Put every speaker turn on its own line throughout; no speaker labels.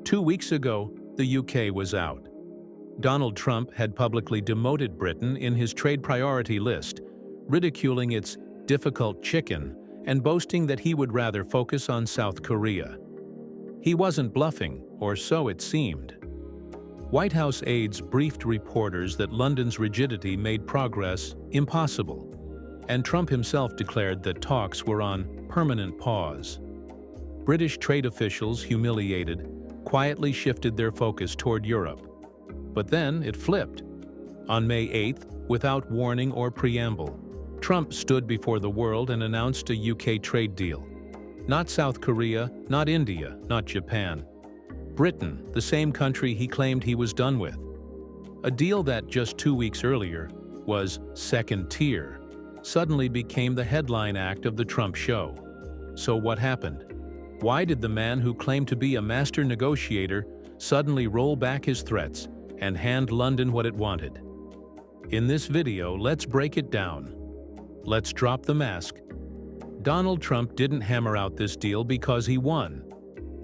2 weeks ago, the UK was out. Donald Trump had publicly demoted Britain in his trade priority list, ridiculing its difficult chicken and boasting that he would rather focus on South Korea. He wasn't bluffing, or so it seemed. White House aides briefed reporters that London's rigidity made progress impossible, and Trump himself declared that talks were on permanent pause. British trade officials, humiliated, quietly shifted their focus toward Europe. But then it flipped. On May 8th, without warning or preamble, Trump stood before the world and announced a UK trade deal. Not South Korea, not India, not Japan. Britain, the same country he claimed he was done with. A deal that just 2 weeks earlier was second tier, suddenly became the headline act of the Trump show. So what happened? Why did the man who claimed to be a master negotiator suddenly roll back his threats and hand London what it wanted? In this video, let's break it down. Let's drop the mask. Donald Trump didn't hammer out this deal because he won.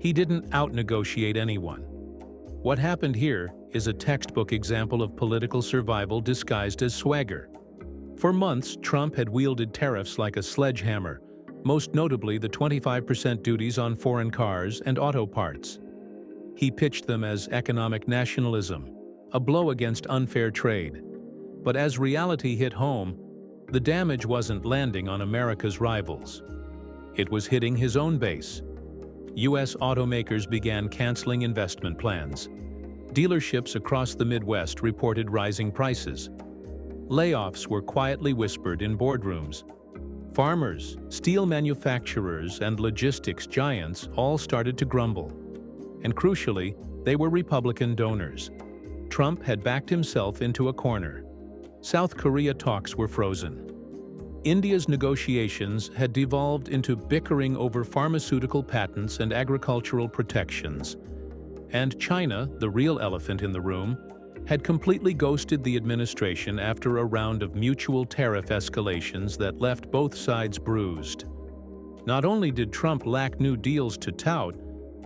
He didn't out-negotiate anyone. What happened here is a textbook example of political survival disguised as swagger. For months, Trump had wielded tariffs like a sledgehammer, most notably the 25% duties on foreign cars and auto parts. He pitched them as economic nationalism, a blow against unfair trade. But as reality hit home, the damage wasn't landing on America's rivals. It was hitting his own base. U.S. automakers began canceling investment plans. Dealerships across the Midwest reported rising prices. Layoffs were quietly whispered in boardrooms. Farmers, steel manufacturers, and logistics giants all started to grumble. And crucially, they were Republican donors. Trump had backed himself into a corner. South Korea talks were frozen. India's negotiations had devolved into bickering over pharmaceutical patents and agricultural protections. And China, the real elephant in the room, had completely ghosted the administration after a round of mutual tariff escalations that left both sides bruised. Not only did Trump lack new deals to tout,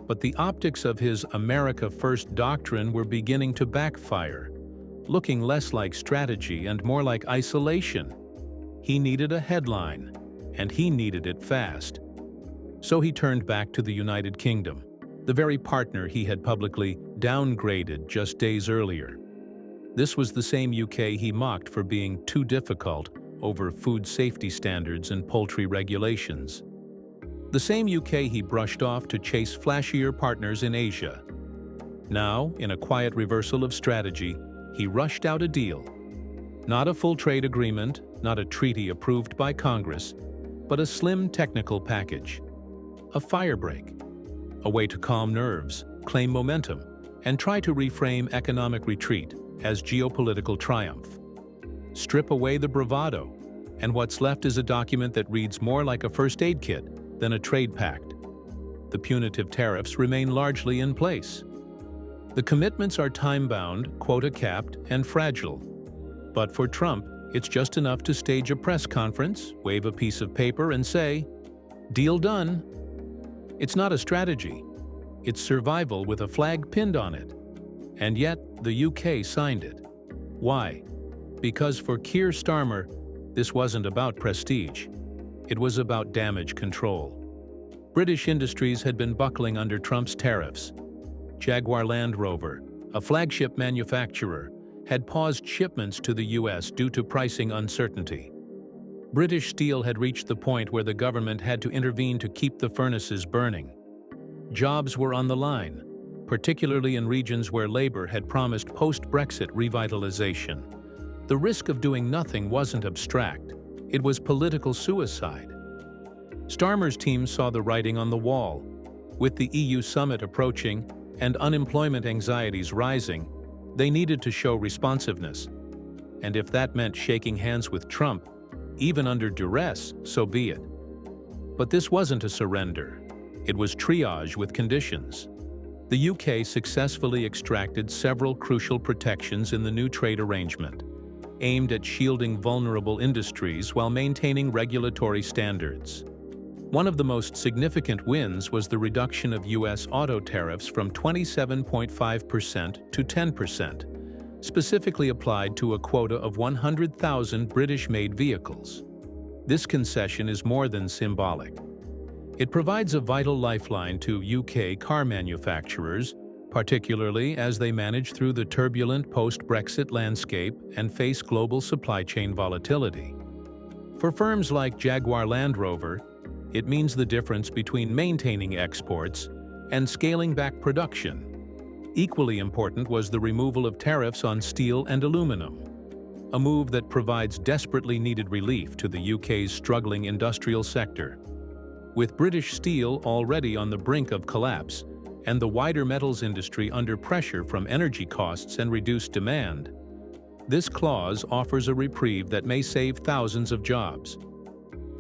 but the optics of his America First doctrine were beginning to backfire, looking less like strategy and more like isolation. He needed a headline, and he needed it fast. So he turned back to the United Kingdom, the very partner he had publicly downgraded just days earlier. This was the same UK he mocked for being too difficult over food safety standards and poultry regulations. The same UK he brushed off to chase flashier partners in Asia. Now, in a quiet reversal of strategy, he rushed out a deal. Not a full trade agreement, not a treaty approved by Congress, but a slim technical package. A firebreak. A way to calm nerves, claim momentum, and try to reframe economic retreat as geopolitical triumph. Strip away the bravado, and what's left is a document that reads more like a first aid kit than a trade pact. The punitive tariffs remain largely in place. The commitments are time-bound, quota-capped, and fragile. But for Trump, it's just enough to stage a press conference, wave a piece of paper, and say, "Deal done." It's not a strategy. It's survival with a flag pinned on it. And yet, the UK signed it. Why? Because for Keir Starmer, this wasn't about prestige. It was about damage control. British industries had been buckling under Trump's tariffs. Jaguar Land Rover, a flagship manufacturer, had paused shipments to the US due to pricing uncertainty. British Steel had reached the point where the government had to intervene to keep the furnaces burning. Jobs were on the line, particularly in regions where Labour had promised post-Brexit revitalization. The risk of doing nothing wasn't abstract. It was political suicide. Starmer's team saw the writing on the wall. With the EU summit approaching and unemployment anxieties rising, they needed to show responsiveness. And if that meant shaking hands with Trump, even under duress, so be it. But this wasn't a surrender. It was triage with conditions. The UK successfully extracted several crucial protections in the new trade arrangement, aimed at shielding vulnerable industries while maintaining regulatory standards. One of the most significant wins was the reduction of U.S. auto tariffs from 27.5% to 10%, specifically applied to a quota of 100,000 British-made vehicles. This concession is more than symbolic. It provides a vital lifeline to UK car manufacturers, particularly as they manage through the turbulent post-Brexit landscape and face global supply chain volatility. For firms like Jaguar Land Rover, it means the difference between maintaining exports and scaling back production. Equally important was the removal of tariffs on steel and aluminum, a move that provides desperately needed relief to the UK's struggling industrial sector. With British steel already on the brink of collapse and the wider metals industry under pressure from energy costs and reduced demand, this clause offers a reprieve that may save thousands of jobs.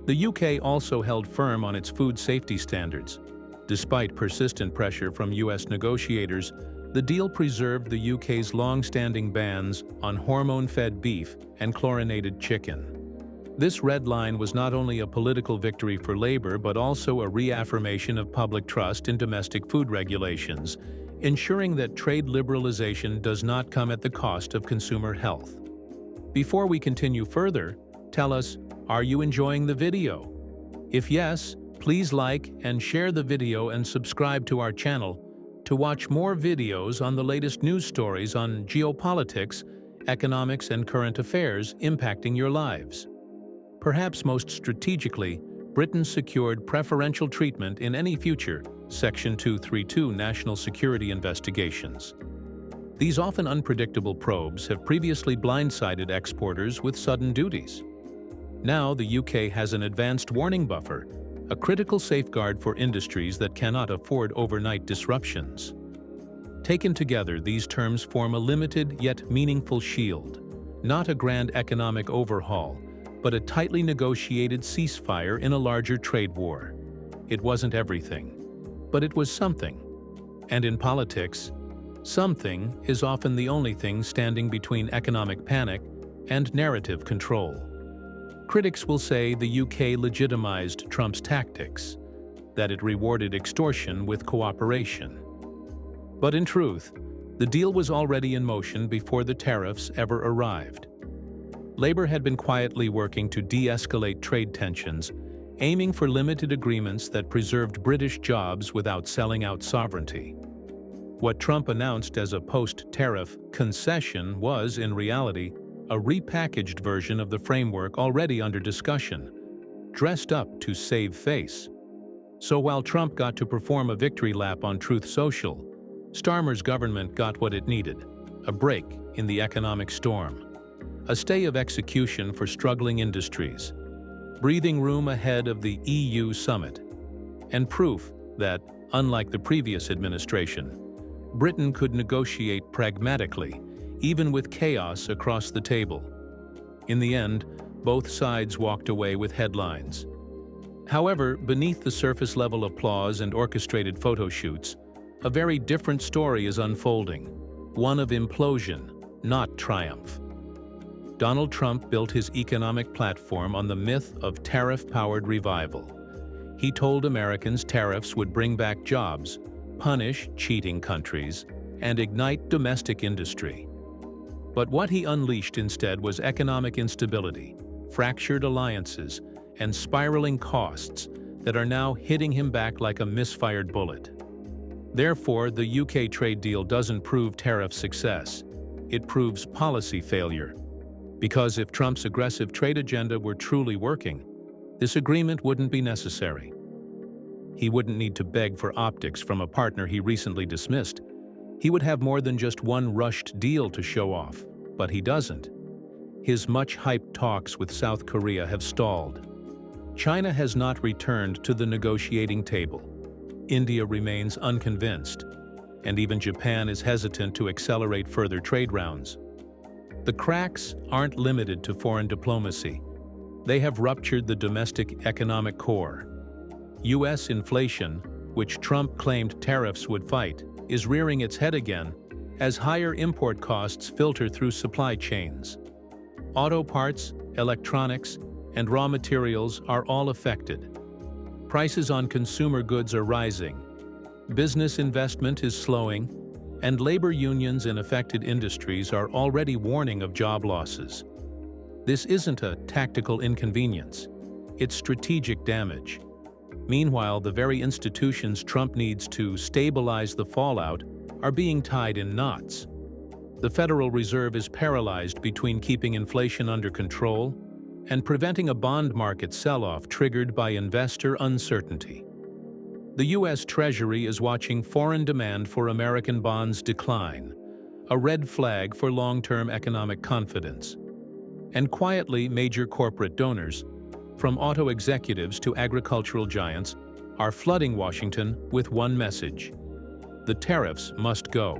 The UK also held firm on its food safety standards. Despite persistent pressure from US negotiators, the deal preserved the UK's long-standing bans on hormone-fed beef and chlorinated chicken. This red line was not only a political victory for Labour but also a reaffirmation of public trust in domestic food regulations, ensuring that trade liberalization does not come at the cost of consumer health. Before we continue further, tell us, are you enjoying the video? If yes, please like and share the video and subscribe to our channel to watch more videos on the latest news stories on geopolitics, economics, and current affairs impacting your lives. Perhaps most strategically, Britain secured preferential treatment in any future Section 232 national security investigations. These often unpredictable probes have previously blindsided exporters with sudden duties. Now the UK has an advanced warning buffer, a critical safeguard for industries that cannot afford overnight disruptions. Taken together, these terms form a limited yet meaningful shield, not a grand economic overhaul, but a tightly negotiated ceasefire in a larger trade war. It wasn't everything, but it was something. And in politics, something is often the only thing standing between economic panic and narrative control. Critics will say the UK legitimized Trump's tactics, that it rewarded extortion with cooperation. But in truth, the deal was already in motion before the tariffs ever arrived. Labour had been quietly working to de-escalate trade tensions, aiming for limited agreements that preserved British jobs without selling out sovereignty. What Trump announced as a post-tariff concession was, in reality, a repackaged version of the framework already under discussion, dressed up to save face. So while Trump got to perform a victory lap on Truth Social, Starmer's government got what it needed: a break in the economic storm, a stay of execution for struggling industries, breathing room ahead of the EU summit, and proof that, unlike the previous administration, Britain could negotiate pragmatically, even with chaos across the table. In the end, both sides walked away with headlines. However, beneath the surface-level applause and orchestrated photo shoots, a very different story is unfolding, one of implosion, not triumph. Donald Trump built his economic platform on the myth of tariff-powered revival. He told Americans tariffs would bring back jobs, punish cheating countries, and ignite domestic industry. But what he unleashed instead was economic instability, fractured alliances, and spiraling costs that are now hitting him back like a misfired bullet. Therefore, the UK trade deal doesn't prove tariff success. It proves policy failure. Because if Trump's aggressive trade agenda were truly working, this agreement wouldn't be necessary. He wouldn't need to beg for optics from a partner he recently dismissed. He would have more than just one rushed deal to show off, but he doesn't. His much-hyped talks with South Korea have stalled. China has not returned to the negotiating table. India remains unconvinced, and even Japan is hesitant to accelerate further trade rounds. The cracks aren't limited to foreign diplomacy. They have ruptured the domestic economic core. U.S. inflation, which Trump claimed tariffs would fight, is rearing its head again as higher import costs filter through supply chains. Auto parts, electronics, and raw materials are all affected. Prices on consumer goods are rising, business investment is slowing, and labor unions in affected industries are already warning of job losses. This isn't a tactical inconvenience, it's strategic damage. Meanwhile, the very institutions Trump needs to stabilize the fallout are being tied in knots. The Federal Reserve is paralyzed between keeping inflation under control and preventing a bond market sell-off triggered by investor uncertainty. The U.S. Treasury is watching foreign demand for American bonds decline, a red flag for long-term economic confidence. And quietly, major corporate donors, from auto executives to agricultural giants, are flooding Washington with one message: the tariffs must go.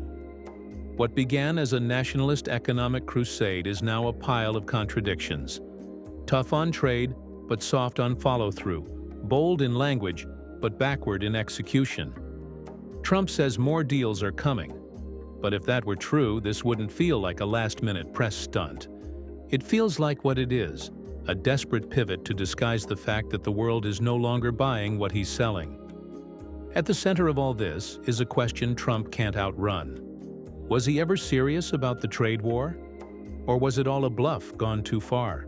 What began as a nationalist economic crusade is now a pile of contradictions. Tough on trade, but soft on follow-through. Bold in language, but backward in execution. Trump says more deals are coming. But if that were true, this wouldn't feel like a last-minute press stunt. It feels like what it is: a desperate pivot to disguise the fact that the world is no longer buying what he's selling. At the center of all this is a question Trump can't outrun. Was he ever serious about the trade war? Or was it all a bluff gone too far?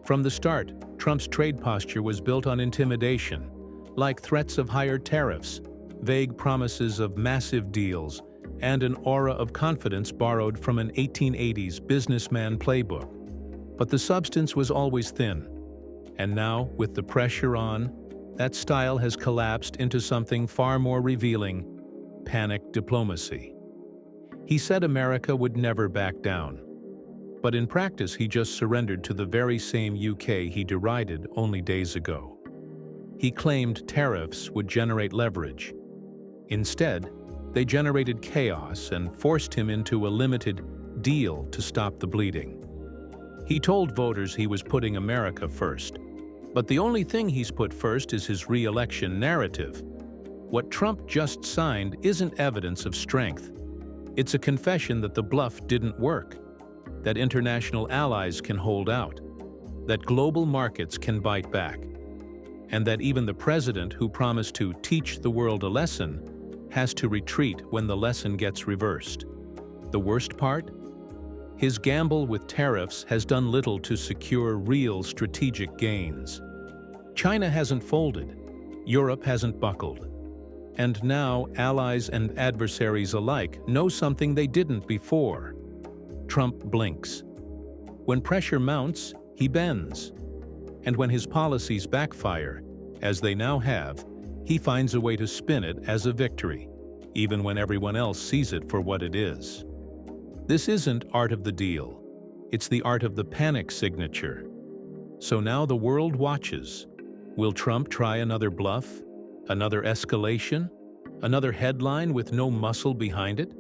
From the start, Trump's trade posture was built on intimidation, like threats of higher tariffs, vague promises of massive deals, and an aura of confidence borrowed from an 1880s businessman playbook. But the substance was always thin. And now, with the pressure on, that style has collapsed into something far more revealing: panic diplomacy. He said America would never back down. But in practice, he just surrendered to the very same UK he derided only days ago. He claimed tariffs would generate leverage. Instead, they generated chaos and forced him into a limited deal to stop the bleeding. He told voters he was putting America first. But the only thing he's put first is his re-election narrative. What Trump just signed isn't evidence of strength. It's a confession that the bluff didn't work, that international allies can hold out, that global markets can bite back, and that even the president who promised to teach the world a lesson has to retreat when the lesson gets reversed. The worst part? His gamble with tariffs has done little to secure real strategic gains. China hasn't folded, Europe hasn't buckled, and now allies and adversaries alike know something they didn't before. Trump blinks. When pressure mounts, he bends. And when his policies backfire, as they now have, he finds a way to spin it as a victory, even when everyone else sees it for what it is. This isn't art of the deal. It's the art of the panic signature. So now the world watches. Will Trump try another bluff? Another escalation? Another headline with no muscle behind it?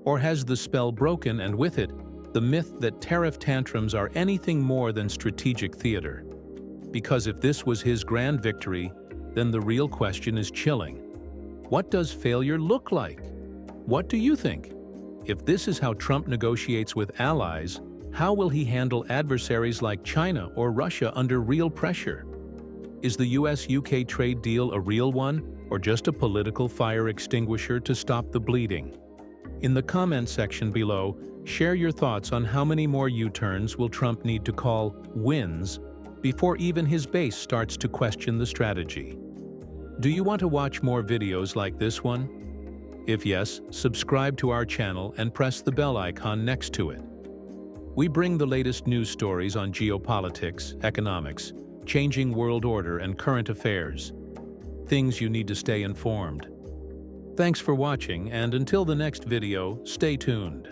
Or has the spell broken, and with it, the myth that tariff tantrums are anything more than strategic theater? Because if this was his grand victory, then the real question is chilling. What does failure look like? What do you think? If this is how Trump negotiates with allies, how will he handle adversaries like China or Russia under real pressure? Is the US-UK trade deal a real one, or just a political fire extinguisher to stop the bleeding? In the comment section below, share your thoughts on how many more U-turns will Trump need to call wins before even his base starts to question the strategy. Do you want to watch more videos like this one? If yes, subscribe to our channel and press the bell icon next to it. We bring the latest news stories on geopolitics, economics, changing world order, and current affairs. Things you need to stay informed. Thanks for watching, and until the next video, stay tuned.